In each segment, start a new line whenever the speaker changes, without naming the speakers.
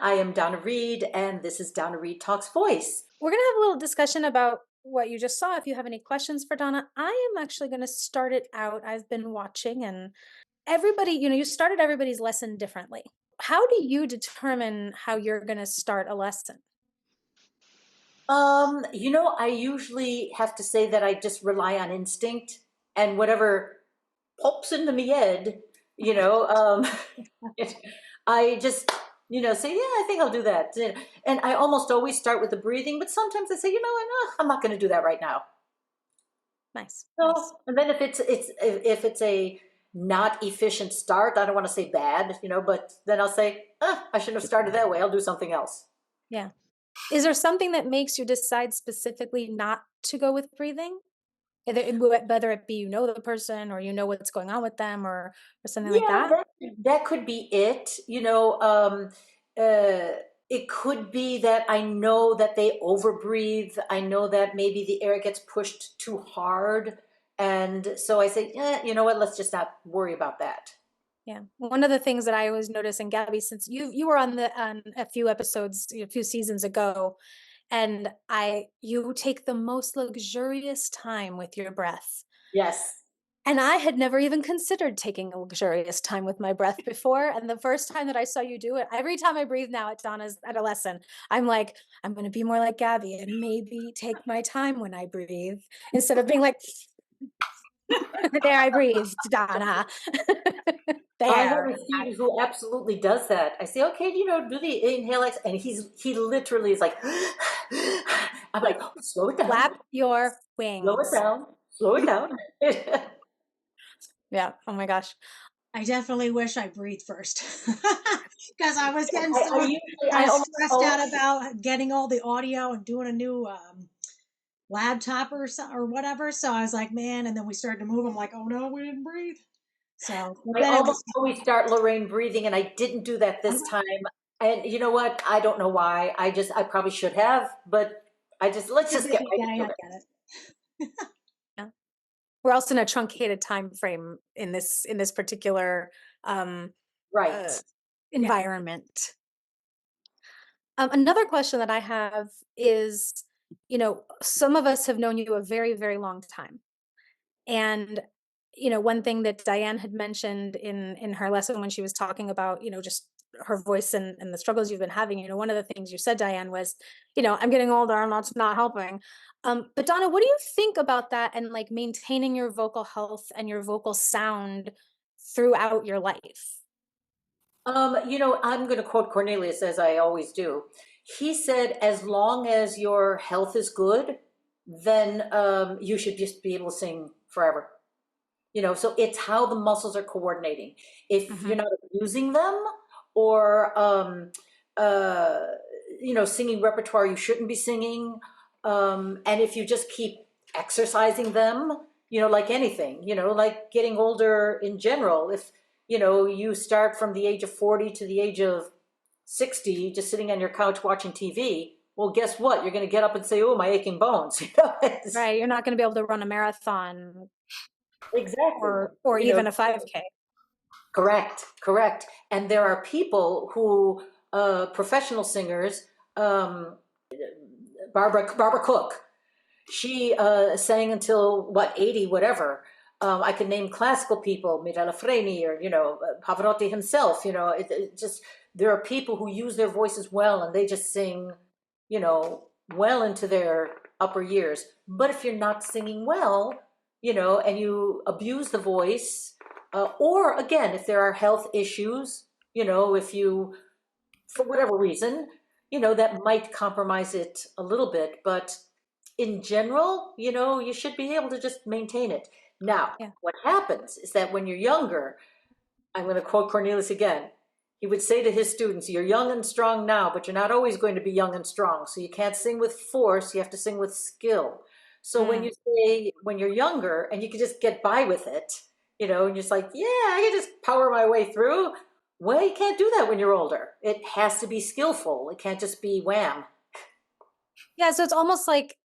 I am Donna Reid, and this is Donna Reid Talks Voice.
We're going to have a little discussion about what you just saw. If you have any questions for Donna, I am actually going to start it out. I've been watching, and everybody, you started everybody's lesson differently. How do you determine how you're going to start a lesson?
I usually have to say that I just rely on instinct and whatever pops into my head, you know, I just, say, yeah, I think I'll do that. And I almost always start with the breathing, but sometimes I say, what, no, I'm not going to do that right now.
Nice.
No,
Nice.
and then if it's a not efficient start, I don't want to say bad, but then I'll say, I shouldn't have started that way. I'll do something else.
Yeah. Is there something that makes you decide specifically not to go with breathing? Whether it be the person or what's going on with them or something like
Yeah,
that?
that could be it. It could be that I know that they overbreathe. I know that maybe the air gets pushed too hard. And so I say, you know what, let's just not worry about that.
Yeah. One of the things that I always notice, in Gabbi, since you were on a few episodes, a few seasons ago, and you take the most luxurious time with your breath.
Yes.
And I had never even considered taking a luxurious time with my breath before. And the first time that I saw you do it, every time I breathe now at Donna's at a lesson, I'm like, I'm going to be more like Gabbi and maybe take my time when I breathe instead of being like, there I breathed, Donna.
I have
There.
a student who absolutely does that. I say, okay, do the inhale, and he literally is like, I'm like, slow it down,
Flap your
slow it
wings.
down, slow it down.
Yeah. Oh my gosh.
I definitely wish I breathed first because I was getting
I
so
usually,
kind
I
of
almost
stressed
always,
out about getting all the audio and doing a new laptop or whatever. So I was like, man, and then we started to move. I'm like, oh no, we didn't breathe. So, but
I
then it
almost
was,
always start Lorraine breathing, and I didn't do that this time. And you know what? I don't know why. I probably should have, but let's just get right
yeah, I
into it.
get it.
Yeah. We're also in a truncated time frame in this particular
Right.
uh, environment. Another question that I have is, some of us have known you a very, very long time. And, one thing that Diane had mentioned in her lesson when she was talking about, just her voice and the struggles you've been having, one of the things you said, Diane, was, I'm getting older and that's not helping. But Donna, what do you think about that and like maintaining your vocal health and your vocal sound throughout your life?
I'm going to quote Cornelius as I always do. He said, as long as your health is good, then you should just be able to sing forever. So it's how the muscles are coordinating. If you're not abusing them or, uh, singing repertoire you shouldn't be singing, and if you just keep exercising them, like anything, like getting older in general, if, you start from the age of 40 to the age of 60, just sitting on your couch watching TV, well, guess what? You're going to get up and say, oh, my aching bones.
Right. You're not going to be able to run a marathon
Exactly.
or even a 5K.
Correct. And there are people who, professional singers, Barbara Cook, she sang until what, 80, whatever. I could name classical people, Mirella Freni, or Pavarotti himself. It just, there are people who use their voices well, and they just sing, well into their upper years. But if you're not singing well, and you abuse the voice, or again, if there are health issues, if you, for whatever reason, that might compromise it a little bit. But in general, you should be able to just maintain it. Now,
Yeah.
what happens is that when you're younger, I'm going to quote Cornelius again. He would say to his students, you're young and strong now, but you're not always going to be young and strong. So you can't sing with force, you have to sing with skill. So when you say, when you're younger and you can just get by with it, and you're just like, yeah, I can just power my way through. Well, you can't do that when you're older. It has to be skillful. It can't just be wham.
Yeah. So it's almost like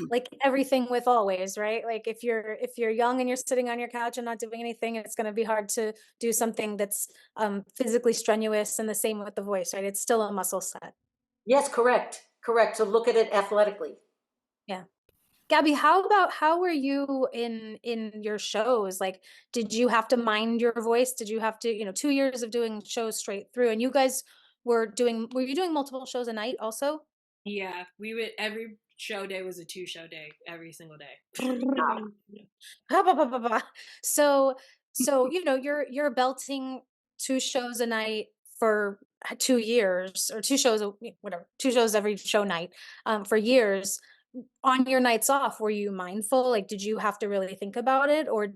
like everything with always, right? Like if you're young and you're sitting on your couch and not doing anything, it's going to be hard to do something that's physically strenuous, and the same with the voice, right? It's still a muscle set.
Yes, correct. Correct. So look at it athletically.
Yeah. Gabbi, how were you in your shows? Like, did you have to mind your voice? Did you have to, 2 years of doing shows straight through, and you guys were you doing multiple shows a night also?
Yeah, we would, every show day was a 2 show day every single day.
So, you're belting 2 shows a night for 2 years, or 2 shows, whatever, 2 shows every show night, for years. On your nights off, were you mindful? Like, did you have to really think about it, or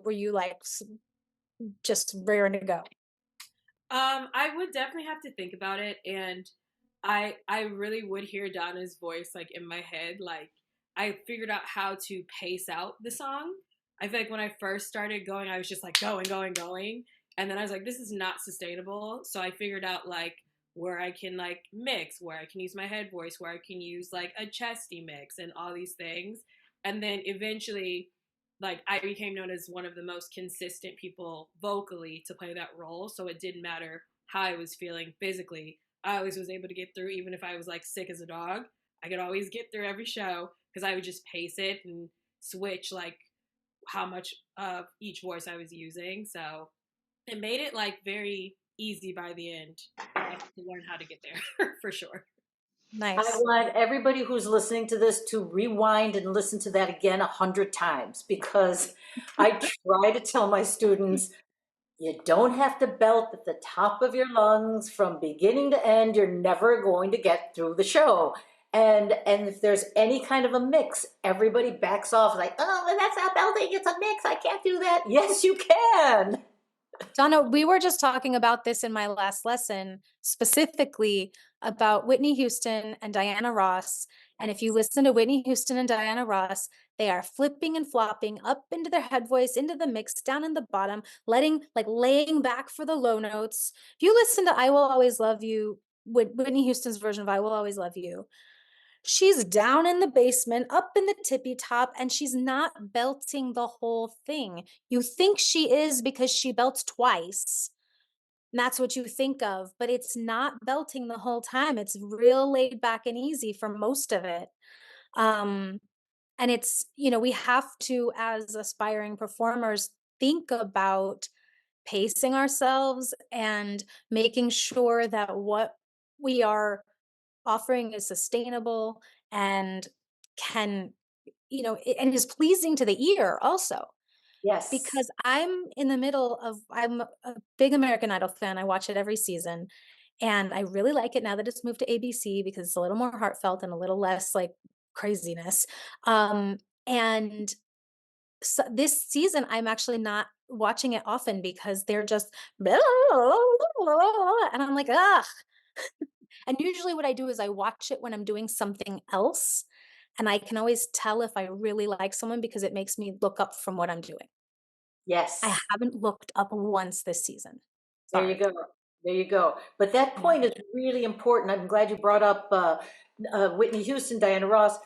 were you like just raring to go?
I would definitely have to think about it, and I really would hear Donna's voice like in my head. Like I figured out how to pace out the song. I feel like when I first started going, I was just like going, going, going, and then I was like, this is not sustainable. So I figured out like where I can like mix, where I can use my head voice, where I can use like a chesty mix, and all these things. And then eventually, like I became known as one of the most consistent people vocally to play that role. So it didn't matter how I was feeling physically. I always was able to get through, even if I was like sick as a dog. I could always get through every show because I would just pace it and switch like how much of each voice I was using. So it made it like very easy by the end. I had to learn how to get there for sure.
I
Nice.
want everybody who's listening to this to rewind and listen to that again 100 times, because I try to tell my students, you don't have to belt at the top of your lungs from beginning to end. You're never going to get through the show. And if there's any kind of a mix, everybody backs off like, oh, well, that's not belting. It's a mix. I can't do that. Yes, you can.
Donna, we were just talking about this in my last lesson, specifically about Whitney Houston and Diana Ross. And if you listen to Whitney Houston and Diana Ross, they are flipping and flopping up into their head voice, into the mix, down in the bottom, laying back for the low notes. If you listen to I Will Always Love You, Whitney Houston's version of I Will Always Love You, she's down in the basement, up in the tippy top, and she's not belting the whole thing. You think she is because she belts twice. And that's what you think of, but it's not belting the whole time. It's real laid back and easy for most of it. And it's, we have to, as aspiring performers, think about pacing ourselves and making sure that what we are offering is sustainable and can, and is pleasing to the ear also.
Yes.
Because I'm a big American Idol fan. I watch it every season, and I really like it now that it's moved to ABC because it's a little more heartfelt and a little less like craziness. And so this season, I'm actually not watching it often because they're just and I'm like, ugh. And usually what I do is I watch it when I'm doing something else, and I can always tell if I really like someone because it makes me look up from what I'm doing.
Yes.
I haven't looked up once this season.
There you go. There you go. But that point is really important. I'm glad you brought up Whitney Houston, Diana Ross.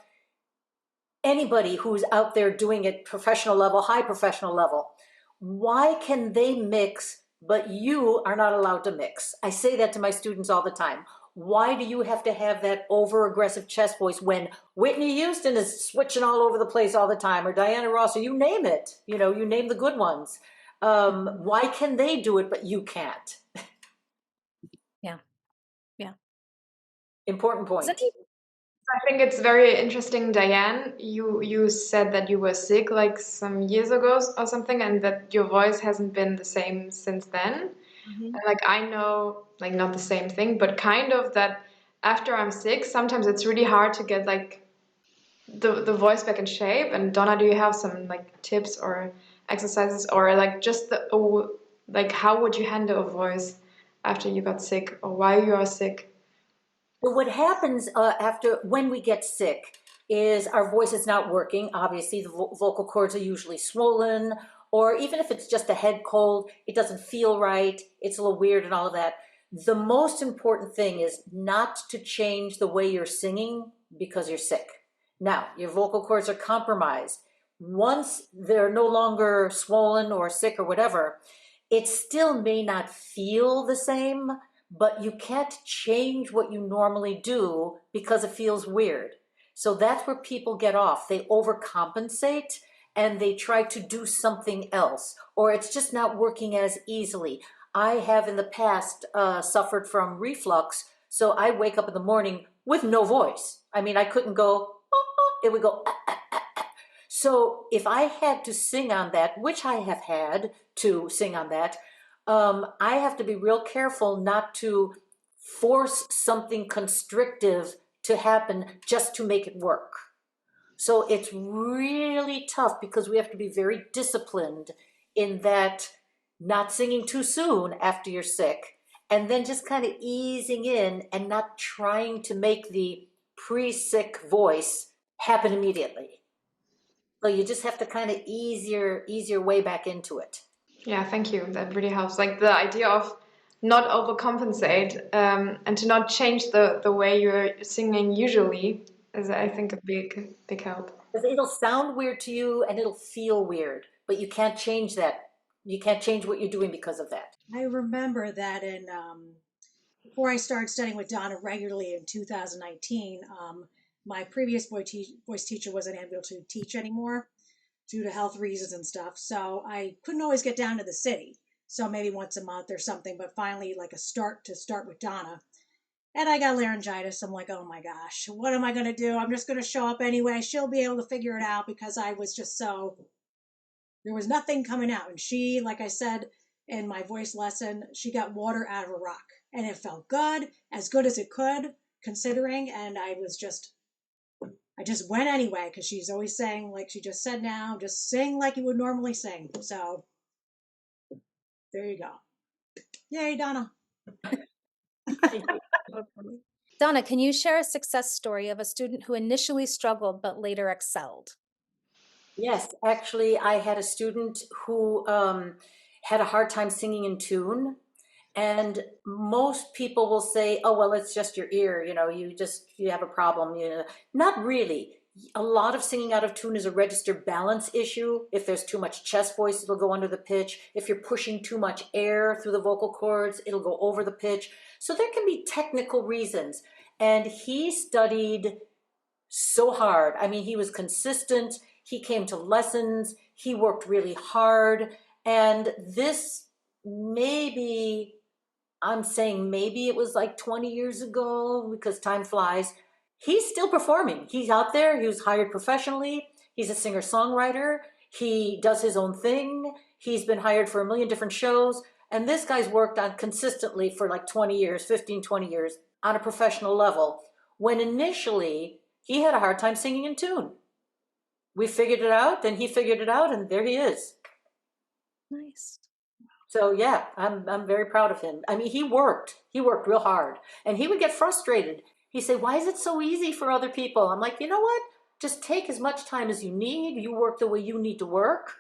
Anybody who's out there doing it professional level, high professional level, why can they mix, but you are not allowed to mix? I say that to my students all the time. Why do you have to have that over aggressive chest voice when Whitney Houston is switching all over the place all the time, or Diana Ross, or you name it, you name the good ones. Why can they do it, but you can't?
Yeah. Yeah.
Important point.
I think it's very interesting, Diane. You said that you were sick like some years ago or something, and that your voice hasn't been the same since then. And like I know, like not the same thing, but kind of that after I'm sick, sometimes it's really hard to get like the voice back in shape. And Donna, do you have some like tips or exercises or like just like how would you handle a voice after you got sick or while you are sick?
But what happens when we get sick is our voice is not working. Obviously, the vocal cords are usually swollen, or even if it's just a head cold, it doesn't feel right. It's a little weird and all of that. The most important thing is not to change the way you're singing because you're sick. Now, your vocal cords are compromised. Once they're no longer swollen or sick or whatever, it still may not feel the same, but you can't change what you normally do because it feels weird. So that's where people get off. They overcompensate and they try to do something else, or it's just not working as easily. I have in the past suffered from reflux, so I wake up in the morning with no voice. I mean, I couldn't go, it would go, So if I had to sing on that, which I have had to sing on that, I have to be real careful not to force something constrictive to happen just to make it work. So it's really tough because we have to be very disciplined in that, not singing too soon after you're sick, and then just kind of easing in and not trying to make the pre-sick voice happen immediately. So you just have to kind of ease your way back into it.
Yeah, thank you. That really helps. Like the idea of not overcompensate and to not change the way you're singing usually is, I think, a big help.
Because it'll sound weird to you and it'll feel weird, but you can't change that. You can't change what you're doing because of that.
I remember that in before I started studying with Donna regularly in 2019, my previous voice teacher wasn't able to teach anymore due to health reasons and stuff. So I couldn't always get down to the city. So maybe once a month or something, but finally like a start with Donna. And I got laryngitis. I'm like, oh my gosh, what am I going to do? I'm just going to show up anyway. She'll be able to figure it out because I was just there was nothing coming out. And she, like I said in my voice lesson, she got water out of a rock and it felt good as it could considering. And I just went anyway because she's always saying, like she just said now, just sing like you would normally sing. So there you go. Yay, Donna.
Donna, can you share a success story of a student who initially struggled but later excelled?
Yes, actually, I had a student who had a hard time singing in tune. And most people will say, oh, well, it's just your ear, you have a problem. Not really. A lot of singing out of tune is a register balance issue. If there's too much chest voice, it'll go under the pitch. If you're pushing too much air through the vocal cords, it'll go over the pitch. So there can be technical reasons. And he studied so hard. I mean, he was consistent. He came to lessons. He worked really hard. And this maybe, I'm saying maybe it was like 20 years ago because time flies. He's still performing. He's out there. He was hired professionally. He's a singer-songwriter. He does his own thing. He's been hired for a million different shows. And this guy's worked on consistently for like 20 years, 15, 20 years on a professional level. When initially he had a hard time singing in tune. We figured it out, then he figured it out, and there he is.
Nice.
So yeah, I'm very proud of him. I mean, he worked real hard, and he would get frustrated. He said, "Why is it so easy for other people?" I'm like, you know what? Just take as much time as you need. You work the way you need to work,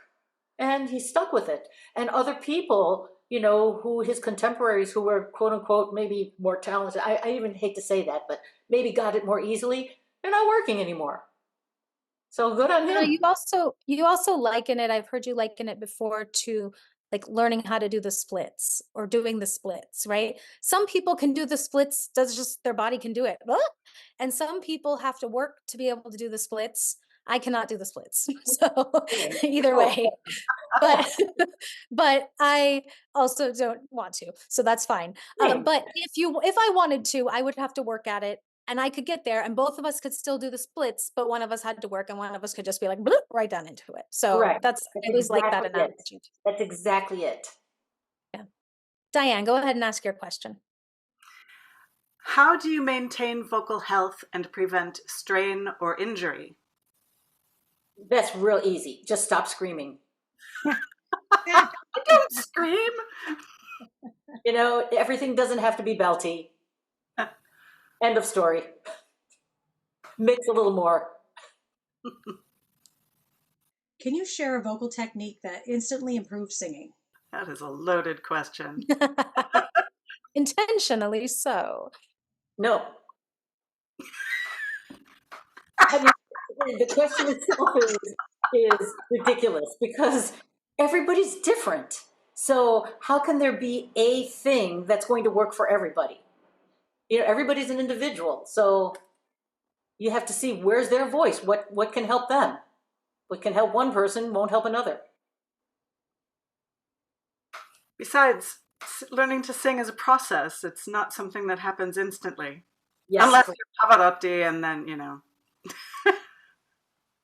and he stuck with it. And other people, who his contemporaries who were quote unquote maybe more talented. I even hate to say that, but maybe got it more easily. They're not working anymore. So good on him.
You also liken it, I've heard you liken it before, to like learning how to do the splits or doing the splits, right? Some people can do the splits, that's just their body can do it. And some people have to work to be able to do the splits. I cannot do the splits. So either way, but I also don't want to, so that's fine. But if I wanted to, I would have to work at it. And I could get there and both of us could still do the splits, but one of us had to work and one of us could just be like, bloop, right down into it. So
Correct.
I always like that
exactly
analogy.
That's exactly it.
Yeah. Diane, go ahead and ask your question.
How do you maintain vocal health and prevent strain or injury?
That's real easy. Just stop screaming.
I don't scream.
Everything doesn't have to be belty. End of story. Mix a little more.
Can you share a vocal technique that instantly improves singing?
That is a loaded question.
Intentionally so.
No. the question itself is ridiculous because everybody's different. So how can there be a thing that's going to work for everybody? Everybody's an individual. So you have to see where's their voice, what can help them. What can help one person won't help another.
Besides, learning to sing is a process. It's not something that happens instantly.
Yes.
Unless you're Pavarotti and then,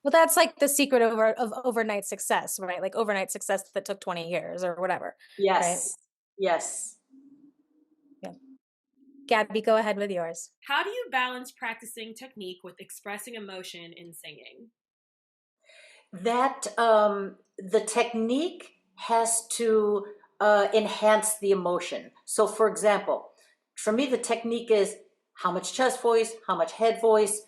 Well, that's like the secret of overnight success, right? Like overnight success that took 20 years or whatever.
Yes.
Right?
Yes.
Yeah. Gabby, go ahead with yours.
How do you balance practicing technique with expressing emotion in singing?
That the technique has to enhance the emotion. So, for example, for me, the technique is how much chest voice, how much head voice.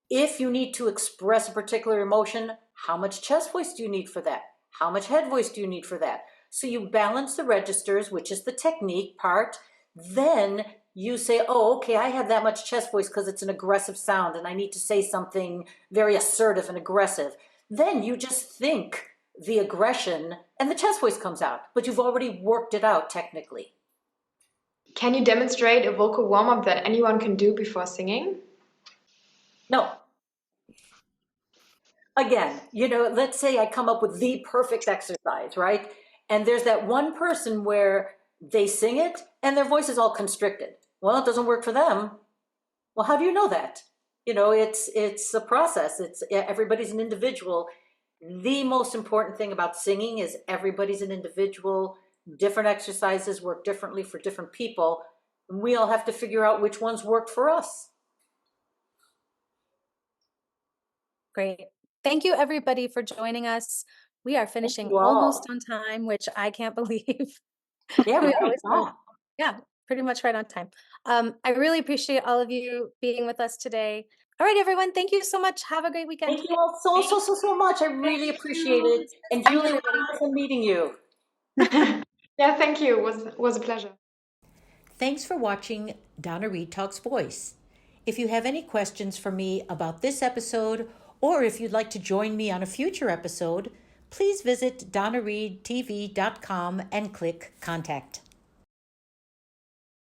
If you need to express a particular emotion, how much chest voice do you need for that? How much head voice do you need for that? So you balance the registers, which is the technique part. Then you say, oh, okay, I have that much chest voice because it's an aggressive sound and I need to say something very assertive and aggressive. Then you just think the aggression and the chest voice comes out, but you've already worked it out technically.
Can you demonstrate a vocal warm-up that anyone can do before singing?
No. Again, let's say I come up with the perfect exercise, right? And there's that one person where they sing it and their voice is all constricted. Well, it doesn't work for them. Well, how do you know that? It's a process. Everybody's an individual. The most important thing about singing is everybody's an individual. Different exercises work differently for different people. And we all have to figure out which ones work for us.
Great. Thank you, everybody, for joining us. We are finishing
you all.
almost on time, which I can't believe.
Yeah,
We
right.
always
Wow.
Yeah, pretty much right on time. I really appreciate all of you being with us today. All right, everyone. Thank you so much. Have a great weekend.
Thank you all so much. I really appreciate it. And Julie, it was awesome meeting you.
Yeah, thank you. It was a pleasure.
Thanks for watching Donna Reid Talks Voice. If you have any questions for me about this episode, or if you'd like to join me on a future episode, please visit donnareidtv.com and click Contact.